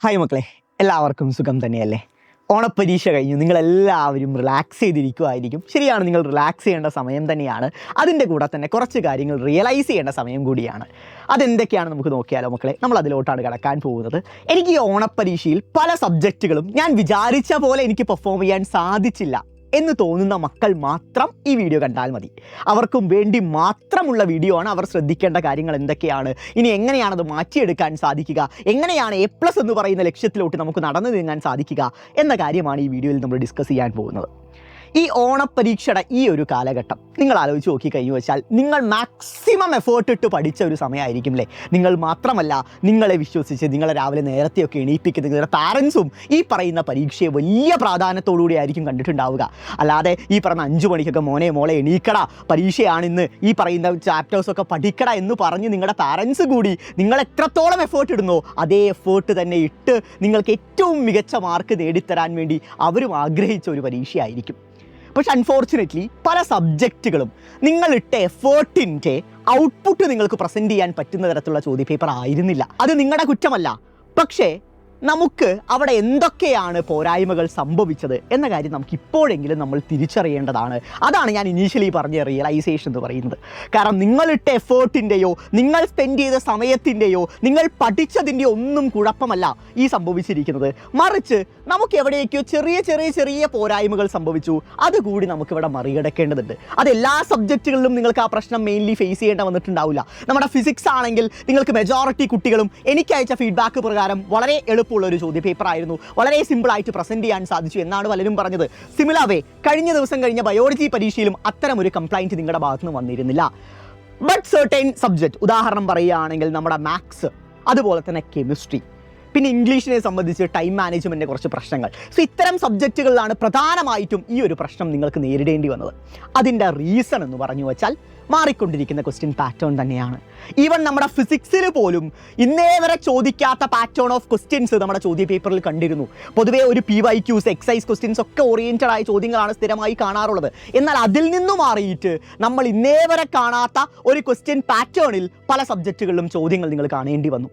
Hi മക്കളെ, എല്ലാവർക്കും സുഖം തന്നെയല്ലേ? ഓണപ്പരീക്ഷ കഴിഞ്ഞു നിങ്ങളെല്ലാവരും റിലാക്സ് ചെയ്തിരിക്കുമായിരിക്കും. ശരിയാണ്, നിങ്ങൾ റിലാക്സ് ചെയ്യേണ്ട സമയം തന്നെയാണ്. അതിൻ്റെ കൂടെ തന്നെ കുറച്ച് കാര്യങ്ങൾ റിയലൈസ് ചെയ്യേണ്ട സമയം കൂടിയാണ്. അതെന്തൊക്കെയാണ് നമുക്ക് നോക്കിയാലോ മക്കളെ? നമ്മൾ അതിലോട്ടാണ് കടക്കാൻ പോകുന്നത്. എനിക്ക് ഈ ഓണപ്പരീക്ഷയിൽ പല സബ്ജക്റ്റുകളും ഞാൻ വിചാരിച്ച പോലെ എനിക്ക് പെർഫോം ചെയ്യാൻ സാധിച്ചില്ല എന്ന് തോന്നുന്ന മക്കൾ മാത്രം ഈ വീഡിയോ കണ്ടാൽ മതി. അവർക്കും വേണ്ടി മാത്രമുള്ള വീഡിയോ ആണ്. അവർ ശ്രദ്ധിക്കേണ്ട കാര്യങ്ങൾ എന്തൊക്കെയാണ്, ഇനി എങ്ങനെയാണത് മാറ്റിയെടുക്കാൻ സാധിക്കുക, എങ്ങനെയാണ് A+ എന്ന് പറയുന്ന ലക്ഷ്യത്തിലോട്ട് നമുക്ക് നടന്നു നീങ്ങാൻ സാധിക്കുക എന്ന കാര്യമാണ് ഈ വീഡിയോയിൽ നമ്മൾ ഡിസ്കസ് ചെയ്യാൻ പോകുന്നത്. ഈ ഓണപ്പരീക്ഷയുടെ ഈ ഒരു കാലഘട്ടം നിങ്ങൾ ആലോചിച്ച് നോക്കി കഴിഞ്ഞു വെച്ചാൽ നിങ്ങൾ മാക്സിമം എഫേർട്ട് ഇട്ട് പഠിച്ച ഒരു സമയമായിരിക്കും അല്ലേ? നിങ്ങൾ മാത്രമല്ല, നിങ്ങളെ വിശ്വസിച്ച് നിങ്ങളെ രാവിലെ നേരത്തെയൊക്കെ എണീപ്പിക്കുന്ന നിങ്ങളുടെ പാരൻസും ഈ പറയുന്ന പരീക്ഷയെ വലിയ പ്രാധാന്യത്തോടുകൂടി ആയിരിക്കും കണ്ടിട്ടുണ്ടാവുക. അല്ലാതെ ഈ പറഞ്ഞ 5 മണിക്കൊക്കെ മോളെ എണീക്കടാ, പരീക്ഷയാണിന്ന്, ഈ പറയുന്ന ചാപ്റ്റേഴ്സൊക്കെ പഠിക്കടാ എന്ന് പറഞ്ഞ് നിങ്ങളുടെ പാരൻസ് കൂടി നിങ്ങൾ എത്രത്തോളം എഫേർട്ട് ഇടുന്നോ അതേ എഫേർട്ട് തന്നെ ഇട്ട് നിങ്ങൾക്ക് ഏറ്റവും മികച്ച മാർക്ക് നേടിത്തരാൻ വേണ്ടി അവരും ആഗ്രഹിച്ച ഒരു പരീക്ഷയായിരിക്കും. പക്ഷെ അൺഫോർച്ചുനേറ്റ്ലി പല സബ്ജക്റ്റുകളും നിങ്ങളിട്ട എഫേർട്ടിൻ്റെ ഔട്ട്പുട്ട് നിങ്ങൾക്ക് പ്രസൻറ്റ് ചെയ്യാൻ പറ്റുന്ന തരത്തിലുള്ള ചോദ്യപേപ്പർ ആയിരുന്നില്ല. അത് നിങ്ങളുടെ കുറ്റമല്ല. പക്ഷേ നമുക്ക് അവിടെ എന്തൊക്കെയാണ് പോരായ്മകൾ സംഭവിച്ചത് എന്ന കാര്യം നമുക്ക് ഇപ്പോഴെങ്കിലും നമ്മൾ തിരിച്ചറിയേണ്ടതാണ്. അതാണ് ഞാൻ ഇനീഷ്യലി പറഞ്ഞ റിയലൈസേഷൻ എന്ന് പറയുന്നത്. കാരണം നിങ്ങളിട്ട എഫേർട്ടിൻ്റെയോ നിങ്ങൾ സ്പെൻഡ് ചെയ്ത സമയത്തിൻ്റെയോ നിങ്ങൾ പഠിച്ചതിൻ്റെയോ ഒന്നും കുഴപ്പമല്ല ഈ സംഭവിച്ചിരിക്കുന്നത്. മറിച്ച് നമുക്ക് എവിടെയൊക്കെയോ ചെറിയ പോരായ്മകൾ സംഭവിച്ചു. അതുകൂടി നമുക്കിവിടെ മറികടക്കേണ്ടതുണ്ട്. അതെല്ലാ സബ്ജക്റ്റുകളിലും നിങ്ങൾക്ക് ആ പ്രശ്നം മെയിൻലി ഫേസ് ചെയ്യേണ്ട വന്നിട്ടുണ്ടാവില്ല. നമ്മുടെ ഫിസിക്സ് ആണെങ്കിൽ നിങ്ങൾക്ക് മെജോറിറ്റി കുട്ടികളും എനിക്ക് അയച്ച ഫീഡ്ബാക്ക് പ്രകാരം വളരെ ഒരു ചോദ്യപേപ്പർ ആയിരുന്നു, വളരെ സിമ്പിളായിട്ട് പ്രസന്റ് ചെയ്യാൻ സാധിച്ചു എന്നാണ് പലരും പറഞ്ഞത്. സിമിലർ കഴിഞ്ഞ ദിവസം കഴിഞ്ഞ ബയോളജി പരീക്ഷയിലും അത്തരം ഒരു കംപ്ലൈൻറ്റ് നിങ്ങളുടെ ഭാഗത്ത് നിന്ന് വന്നിരുന്നില്ല. ബട്ട് സർട്ടൻ സബ്ജക്റ്റ്, ഉദാഹരണം പറയുകയാണെങ്കിൽ നമ്മുടെ മാത്സ്, അതുപോലെ തന്നെ കെമിസ്ട്രി, പിന്നെ ഇംഗ്ലീഷിനെ സംബന്ധിച്ച് ടൈം മാനേജ്മെൻറ്റിൻ്റെ കുറച്ച് പ്രശ്നങ്ങൾ. സോ ഇത്തരം സബ്ജക്റ്റുകളിലാണ് പ്രധാനമായിട്ടും ഈ ഒരു പ്രശ്നം നിങ്ങൾക്ക് നേരിടേണ്ടി വന്നത്. അതിൻ്റെ റീസൺ എന്ന് പറഞ്ഞു വെച്ചാൽ മാറിക്കൊണ്ടിരിക്കുന്ന ക്വസ്റ്റ്യൻ പാറ്റേൺ തന്നെയാണ്. ഈവൻ നമ്മുടെ ഫിസിക്സിൽ പോലും ഇന്നേ വരെ ചോദിക്കാത്ത പാറ്റേൺ ഓഫ് ക്വസ്റ്റ്യൻസ് നമ്മുടെ ചോദ്യ പേപ്പറിൽ കണ്ടിരുന്നു. പൊതുവേ ഒരു PYQs, എക്സൈസ് ക്വസ്റ്റ്യൻസ് ഒക്കെ ഓറിയൻറ്റഡ് ആയ ചോദ്യങ്ങളാണ് സ്ഥിരമായി കാണാറുള്ളത്. എന്നാൽ അതിൽ നിന്നും മാറിയിട്ട് നമ്മൾ ഇന്നേ വരെ കാണാത്ത ഒരു ക്വസ്റ്റ്യൻ പാറ്റേണിൽ പല സബ്ജക്റ്റുകളിലും ചോദ്യങ്ങൾ നിങ്ങൾ കാണേണ്ടി വന്നു.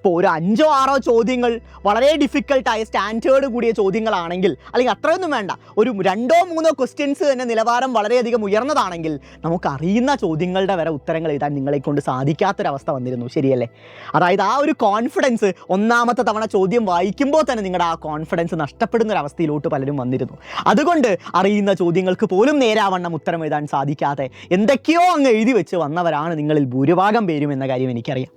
ഇപ്പോൾ ഒരു 5-6 ചോദ്യങ്ങൾ വളരെ ഡിഫിക്കൽട്ടായ സ്റ്റാൻഡേർഡ് കൂടിയ ചോദ്യങ്ങളാണെങ്കിൽ, അല്ലെങ്കിൽ അത്രയൊന്നും വേണ്ട, ഒരു 2-3 ക്വസ്റ്റ്യൻസ് തന്നെ നിലവാരം വളരെയധികം ഉയർന്നതാണെങ്കിൽ നമുക്കറിയുന്ന ചോദ്യങ്ങളുടെ വരെ ഉത്തരങ്ങൾ എഴുതാൻ നിങ്ങളെ കൊണ്ട് സാധിക്കാത്തൊരവസ്ഥ വന്നിരുന്നു. ശരിയല്ലേ? അതായത് ആ ഒരു കോൺഫിഡൻസ് ഒന്നാമത്തെ തവണ ചോദ്യം വായിക്കുമ്പോൾ തന്നെ നിങ്ങളുടെ ആ കോൺഫിഡൻസ് നഷ്ടപ്പെടുന്നൊരവസ്ഥയിലോട്ട് പലരും വന്നിരുന്നു. അതുകൊണ്ട് അറിയുന്ന ചോദ്യങ്ങൾക്ക് പോലും നേരാവണ്ണം ഉത്തരം എഴുതാൻ സാധിക്കാതെ എന്തൊക്കെയോ അങ്ങ് എഴുതി വെച്ച് വന്നവരാണ് നിങ്ങളിൽ ഭൂരിഭാഗം പേരും എന്ന കാര്യം എനിക്കറിയാം.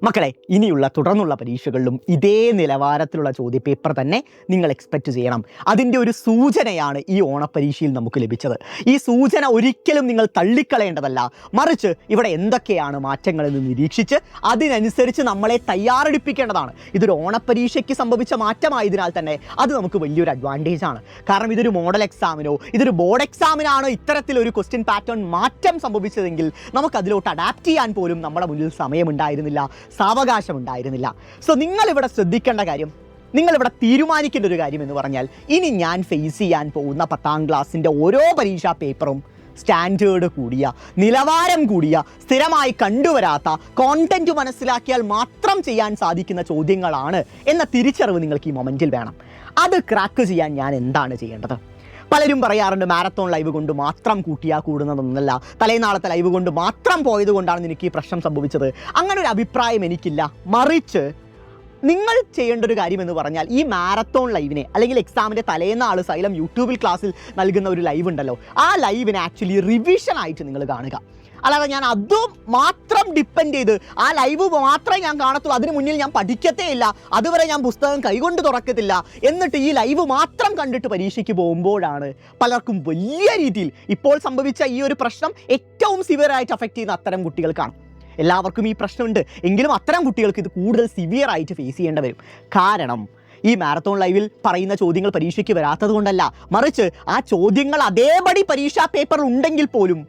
മക്കളെ, ഇനിയുള്ള തുടർന്നുള്ള പരീക്ഷകളിലും ഇതേ നിലവാരത്തിലുള്ള ചോദ്യപേപ്പർ തന്നെ നിങ്ങൾ എക്സ്പെക്റ്റ് ചെയ്യണം. അതിൻ്റെ ഒരു സൂചനയാണ് ഈ ഓണപ്പരീക്ഷയിൽ നമുക്ക് ലഭിച്ചത്. ഈ സൂചന ഒരിക്കലും നിങ്ങൾ തള്ളിക്കളയേണ്ടതല്ല. മറിച്ച് ഇവിടെ എന്തൊക്കെയാണ് മാറ്റങ്ങളെന്ന് നിരീക്ഷിച്ച് അതിനനുസരിച്ച് നമ്മളെ തയ്യാറെടുപ്പിക്കേണ്ടതാണ്. ഇതൊരു ഓണപ്പരീക്ഷയ്ക്ക് സംഭവിച്ച മാറ്റമായതിനാൽ തന്നെ അത് നമുക്ക് വലിയൊരു അഡ്വാൻറ്റേജ് ആണ്. കാരണം ഇതൊരു മോഡൽ എക്സാമിനോ ഇതൊരു ബോർഡ് എക്സാമിനാണോ ഇത്തരത്തിലൊരു ക്വസ്റ്റ്യൻ പാറ്റേൺ മാറ്റം സംഭവിച്ചതെങ്കിൽ നമുക്കതിലോട്ട് അഡാപ്റ്റ് ചെയ്യാൻ പോലും നമ്മുടെ മുന്നിൽ സമയമുണ്ടായിരുന്നില്ല, സാവകാശം ഉണ്ടായിരുന്നില്ല. സോ നിങ്ങളിവിടെ ശ്രദ്ധിക്കേണ്ട കാര്യം, നിങ്ങളിവിടെ തീരുമാനിക്കേണ്ട ഒരു കാര്യം എന്ന് പറഞ്ഞാൽ, ഇനി ഞാൻ ഫേസ് ചെയ്യാൻ പോകുന്ന 10ാം ക്ലാസ്സിൻ്റെ ഓരോ പരീക്ഷാ പേപ്പറും സ്റ്റാൻഡേർഡ് കൂടിയ, നിലവാരം കൂടിയ, സ്ഥിരമായി കണ്ടുവരാത്ത, കോണ്ടന്റ് മനസ്സിലാക്കിയാൽ മാത്രം ചെയ്യാൻ സാധിക്കുന്ന ചോദ്യങ്ങളാണ് എന്ന തിരിച്ചറിവ് നിങ്ങൾക്ക് ഈ മൊമെൻറ്റിൽ വേണം. അത് ക്രാക്ക് ചെയ്യാൻ ഞാൻ എന്താണ് ചെയ്യേണ്ടത്? പലരും പറയാറുണ്ട്, മാരത്തോൺ ലൈവ് കൊണ്ട് മാത്രം കൂട്ടിയാൽ കൂടുന്നതൊന്നല്ല, തലേനാളത്തെ ലൈവ് കൊണ്ട് മാത്രം പോയത് കൊണ്ടാണ് നിനക്ക് ഈ പ്രശ്നം സംഭവിച്ചത്. അങ്ങനെ ഒരു അഭിപ്രായം എനിക്കില്ല. മറിച്ച് നിങ്ങൾ ചെയ്യേണ്ട ഒരു കാര്യം എന്ന് പറഞ്ഞാൽ, ഈ മാരത്തോൺ ലൈവിനെ അല്ലെങ്കിൽ എക്സാമിൻ്റെ തലേനാൾ സൈലം യൂട്യൂബിൽ ക്ലാസ്സിൽ നൽകുന്ന ഒരു ലൈവ് ഉണ്ടല്ലോ, ആ ലൈവിനെ ആക്ച്വലി റിവിഷനായിട്ട് നിങ്ങൾ കാണുക. അല്ലാതെ ഞാൻ അതും മാത്രം ഡിപ്പെൻഡ് ചെയ്ത് ആ ലൈവ് മാത്രമേ ഞാൻ കാണത്തുള്ളൂ, അതിന് മുന്നിൽ ഞാൻ പഠിക്കത്തേ ഇല്ല, അതുവരെ ഞാൻ പുസ്തകം കൈകൊണ്ട് തുറക്കത്തില്ല, എന്നിട്ട് ഈ ലൈവ് മാത്രം കണ്ടിട്ട് പരീക്ഷയ്ക്ക് പോകുമ്പോഴാണ് പലർക്കും വലിയ രീതിയിൽ ഇപ്പോൾ സംഭവിച്ച ഈ ഒരു പ്രശ്നം ഏറ്റവും സിവിയറായിട്ട് അഫക്റ്റ് ചെയ്യുന്ന അത്തരം കുട്ടികൾക്കാണ്. എല്ലാവർക്കും ഈ പ്രശ്നമുണ്ട്, എങ്കിലും അത്തരം കുട്ടികൾക്ക് ഇത് കൂടുതൽ സിവിയറായിട്ട് ഫേസ് ചെയ്യേണ്ടി വരും. കാരണം ഈ മാരത്തോൺ ലൈവിൽ പറയുന്ന ചോദ്യങ്ങൾ പരീക്ഷയ്ക്ക് വരാത്തത് കൊണ്ടല്ല, മറിച്ച് ആ ചോദ്യങ്ങൾ അതേപടി പരീക്ഷാ പേപ്പറിൽ ഉണ്ടെങ്കിൽ പോലും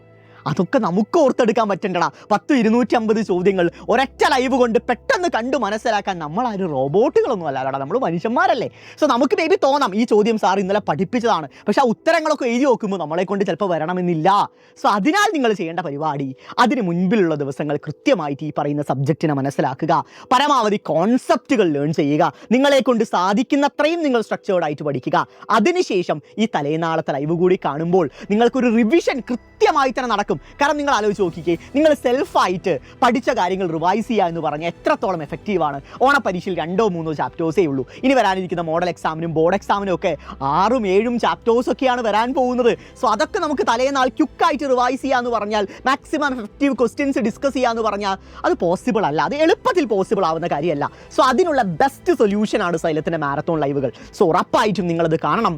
അതൊക്കെ നമുക്ക് ഓർത്തെടുക്കാൻ പറ്റണ്ടടാ. 250 ചോദ്യങ്ങൾ ഒരൊറ്റ ലൈവ് കൊണ്ട് പെട്ടെന്ന് കണ്ടു മനസ്സിലാക്കാൻ നമ്മളാരും റോബോട്ടുകളൊന്നും അല്ലടാ, നമ്മൾ മനുഷ്യന്മാരല്ലേ. സോ നമുക്ക് മേബി തോന്നാം ഈ ചോദ്യം സാർ ഇന്നലെ പഠിപ്പിച്ചതാണ്, പക്ഷേ ആ ഉത്തരങ്ങളൊക്കെ എഴുതി നോക്കുമ്പോൾ നമ്മളെ കൊണ്ട് ചിലപ്പോൾ വരണമെന്നില്ല. സോ അതിനാൽ നിങ്ങൾ ചെയ്യേണ്ട പരിപാടി അതിന് മുൻപിലുള്ള ദിവസങ്ങൾ കൃത്യമായിട്ട് ഈ പറയുന്ന സബ്ജക്റ്റിനെ മനസ്സിലാക്കുക, പരമാവധി കോൺസെപ്റ്റുകൾ ലേൺ ചെയ്യുക, നിങ്ങളെ കൊണ്ട് സാധിക്കുന്നത്രയും നിങ്ങൾ സ്ട്രക്ചേർഡ് ആയിട്ട് പഠിക്കുക. അതിനുശേഷം ഈ തലേനാളത്തെ ലൈവ് കൂടി കാണുമ്പോൾ നിങ്ങൾക്കൊരു റിവിഷൻ കൃത്യമായി തന്നെ നടക്കും. കാരണം നിങ്ങൾ ആലോചിച്ച് നോക്കിക്കേ, നിങ്ങൾ സെൽഫായിട്ട് പഠിച്ച കാര്യങ്ങൾ റിവൈസ് ചെയ്യുക എന്ന് പറഞ്ഞാൽ എത്രത്തോളം എഫക്റ്റീവാണ്. ഓണപ്പരീക്ഷയിൽ 2-3 ചാപ്റ്റേഴ്സേ ഉള്ളൂ. ഇനി വരാനിരിക്കുന്ന മോഡൽ എക്സാമിനും ബോർഡ് എക്സാമിനും ഒക്കെ 6-7 ചാപ്റ്റേഴ്സൊക്കെയാണ് വരാൻ പോകുന്നത്. സോ അതൊക്കെ നമുക്ക് തലേനാൾ ക്വിക്കായിട്ട് റിവൈസ് ചെയ്യുക എന്ന് പറഞ്ഞാൽ, മാക്സിമം എഫക്റ്റീവ് ക്വസ്റ്റ്യൻസ് ഡിസ്കസ് ചെയ്യുക എന്ന് പറഞ്ഞാൽ അത് പോസിബിൾ അല്ല, അത് എളുപ്പത്തിൽ പോസിബിൾ ആവുന്ന കാര്യമല്ല. സോ അതിനുള്ള ബെസ്റ്റ് സൊല്യൂഷനാണ് സൈലത്തിൻ്റെ മാരത്തോൺ ലൈവുകൾ. സോ ഉറപ്പായിട്ടും നിങ്ങളത് കാണണം.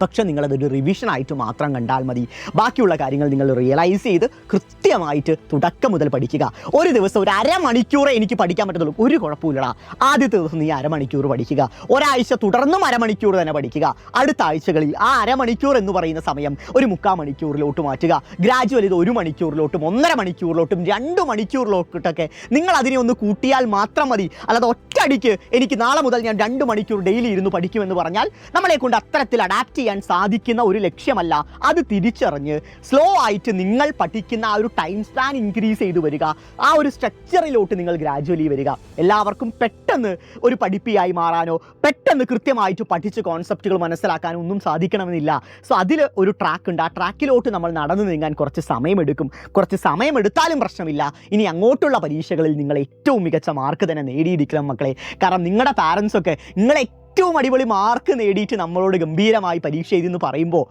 പക്ഷെ നിങ്ങളതൊരു റിവിഷനായിട്ട് മാത്രം കണ്ടാൽ മതി. ബാക്കിയുള്ള കാര്യങ്ങൾ നിങ്ങൾ റിയലൈസ് ചെയ്ത് കൃത്യമായിട്ട് തുടക്കം മുതൽ പഠിക്കുക. ഒരു ദിവസം ഒരു അരമണിക്കൂറേ എനിക്ക് പഠിക്കാൻ പറ്റത്തുള്ളൂ, ഒരു കുഴപ്പമില്ലടാ. ആദ്യത്തെ ദിവസം നീ അരമണിക്കൂർ പഠിക്കുക, ഒരാഴ്ച തുടർന്നും അരമണിക്കൂർ തന്നെ പഠിക്കുക. അടുത്ത ആഴ്ചകളിൽ ആ അരമണിക്കൂർ എന്ന് പറയുന്ന സമയം ഒരു 3/4 മണിക്കൂറിലോട്ട് മാറ്റുക. ഗ്രാജുവൽ ഇത് 1 മണിക്കൂറിലോട്ടും 1.5 മണിക്കൂറിലോട്ടും 2 മണിക്കൂറിലോട്ടൊക്കെ നിങ്ങൾ അതിനെ ഒന്ന് കൂട്ടിയാൽ മാത്രം മതി. അല്ലാതെ ഒറ്റയടിക്ക് എനിക്ക് നാളെ മുതൽ ഞാൻ 2 മണിക്കൂർ ഡെയിലി ഇരുന്ന് പഠിക്കുമെന്ന് പറഞ്ഞാൽ നമ്മളെ കൊണ്ട് അത്തരത്തിൽ അഡാപ്റ്റ് ചെയ്യാൻ സാധിക്കുന്ന ഒരു ലക്ഷ്യമല്ല. അത് തിരിച്ചറിഞ്ഞ് സ്ലോ ആയിട്ട് നിങ്ങൾ പഠിക്കുന്ന ആ ഒരു ടൈം സ്പാൻ ഇൻക്രീസ് ചെയ്ത് വരിക, ആ ഒരു സ്ട്രക്ചറിലോട്ട് നിങ്ങൾ ഗ്രാജുവലി വരിക. എല്ലാവർക്കും പെട്ടെന്ന് ഒരു പഠിപ്പിയായി മാറാനോ പെട്ടെന്ന് കൃത്യമായിട്ട് പഠിച്ച് കോൺസെപ്റ്റുകൾ മനസ്സിലാക്കാനോ ഒന്നും സാധിക്കണമെന്നില്ല. സോ അതിൽ ഒരു ട്രാക്ക് ഉണ്ട്, ആ ട്രാക്കിലോട്ട് നമ്മൾ നടന്നു നീങ്ങാൻ കുറച്ച് സമയമെടുക്കും. കുറച്ച് സമയമെടുത്താലും പ്രശ്നമില്ല. ഇനി അങ്ങോട്ടുള്ള പരീക്ഷകളിൽ നിങ്ങൾ ഏറ്റവും മികച്ച മാർക്ക് തന്നെ നേടിയിരിക്കണം മക്കളെ. കാരണം നിങ്ങളുടെ പാരൻസൊക്കെ നിങ്ങളെ ഏറ്റവും അടിപൊളി മാർക്ക് നേടിയിട്ട് നമ്മളോട് ഗംഭീരമായി പരീക്ഷ എഴുതിയെന്ന് പറയുമ്പോൾ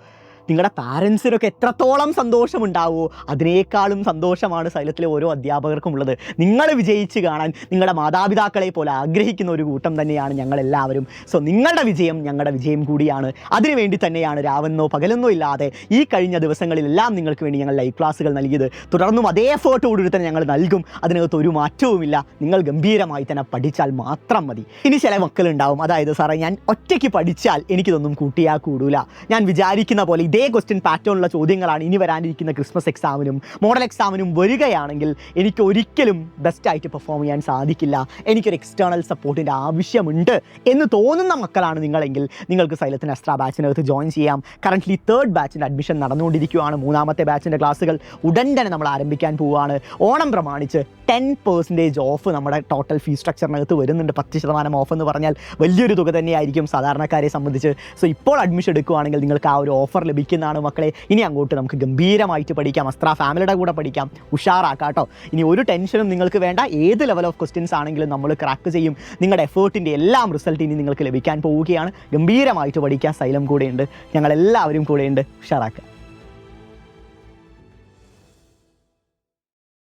നിങ്ങളുടെ പാരൻസിനൊക്കെ എത്രത്തോളം സന്തോഷമുണ്ടാവുമോ അതിനേക്കാളും സന്തോഷമാണ് സൈലത്തിലെ ഓരോ അധ്യാപകർക്കും ഉള്ളത്. നിങ്ങൾ വിജയിച്ച് കാണാൻ നിങ്ങളുടെ മാതാപിതാക്കളെ പോലെ ആഗ്രഹിക്കുന്ന ഒരു കൂട്ടം തന്നെയാണ് ഞങ്ങളെല്ലാവരും. സോ നിങ്ങളുടെ വിജയം ഞങ്ങളുടെ വിജയം കൂടിയാണ്. അതിനുവേണ്ടി തന്നെയാണ് രാവെന്നോ പകലെന്നോ ഇല്ലാതെ ഈ കഴിഞ്ഞ ദിവസങ്ങളിലെല്ലാം നിങ്ങൾക്ക് വേണ്ടി ഞങ്ങൾ ലൈവ് ക്ലാസ്സുകൾ നൽകിയത്. തുടർന്നും അതേ എഫേർട്ടോടുകൂടി തന്നെ ഞങ്ങൾ നൽകും. അതിനകത്ത് ഒരു മാറ്റവുമില്ല. നിങ്ങൾ ഗംഭീരമായി തന്നെ പഠിച്ചാൽ മാത്രം മതി. ഇനി ചില മക്കളുണ്ടാവും, അതായത് സാറേ ഞാൻ ഒറ്റയ്ക്ക് പഠിച്ചാൽ എനിക്കിതൊന്നും കൂട്ടിയാൽ കൂടൂല, ഞാൻ വിചാരിക്കുന്ന പോലെ ഇതേ ക്വസ്റ്റ്യൻ പാറ്റേണുള്ള ചോദ്യങ്ങളാണ് ഇനി വരാനിരിക്കുന്ന ക്രിസ്മസ് എക്സാമിനും മോഡൽ എക്സാമിനും വരികയാണെങ്കിൽ എനിക്ക് ഒരിക്കലും ബെസ്റ്റായിട്ട് പെർഫോം ചെയ്യാൻ സാധിക്കില്ല, എനിക്കൊരു എക്സ്റ്റേണൽ സപ്പോർട്ടിൻ്റെ ആവശ്യമുണ്ട് എന്ന് തോന്നുന്ന മക്കളാണ് നിങ്ങളെങ്കിൽ നിങ്ങൾക്ക് സൈലത്തിന് എക്സ്ട്രാ ബാച്ചിനകത്ത് ജോയിൻ ചെയ്യാം. കറൻ്റ്ലി 3rd ബാച്ചിൻ്റെ അഡ്മിഷൻ നടന്നുകൊണ്ടിരിക്കുകയാണ്. 3ാമത്തെ ബാച്ചിൻ്റെ ക്ലാസ്സുകൾ ഉടൻ തന്നെ നമ്മൾ ആരംഭിക്കാൻ പോവുകയാണ്. ഓണം പ്രമാണിച്ച് 10% ഓഫ് നമ്മുടെ ടോട്ടൽ ഫീസ് സ്ട്രക്ചറിനകത്ത് വരുന്നുണ്ട്. 10% ഓഫ് എന്ന് പറഞ്ഞാൽ വലിയൊരു തുക തന്നെയായിരിക്കും സാധാരണക്കാരെ സംബന്ധിച്ച്. സോ ഇപ്പോൾ അഡ്മിഷൻ എടുക്കുകയാണെങ്കിൽ നിങ്ങൾക്ക് ആ ഒരു ഓഫർ ലഭിക്കുന്നതാണ് മക്കളെ. ഇനി അങ്ങോട്ട് നമുക്ക് ഗംഭീരമായിട്ട് പഠിക്കാം, അസ്ത്ര ഫാമിലിയുടെ കൂടെ പഠിക്കാം, ഉഷാറാക്കാം കേട്ടോ. ഇനി ഒരു ടെൻഷനും നിങ്ങൾക്ക് വേണ്ട. ഏത് ലെവൽ ഓഫ് ക്വസ്റ്റ്യൻസ് ആണെങ്കിലും നമ്മൾ ക്രാക്ക് ചെയ്യും. നിങ്ങളുടെ എഫേർട്ടിൻ്റെ എല്ലാം റിസൾട്ട് ഇനി നിങ്ങൾക്ക് ലഭിക്കാൻ പോവുകയാണ്. ഗംഭീരമായിട്ട് പഠിക്കാൻ സൈലം കൂടെയുണ്ട്, ഞങ്ങളെല്ലാവരും കൂടെയുണ്ട്. ഉഷാറാക്കുക.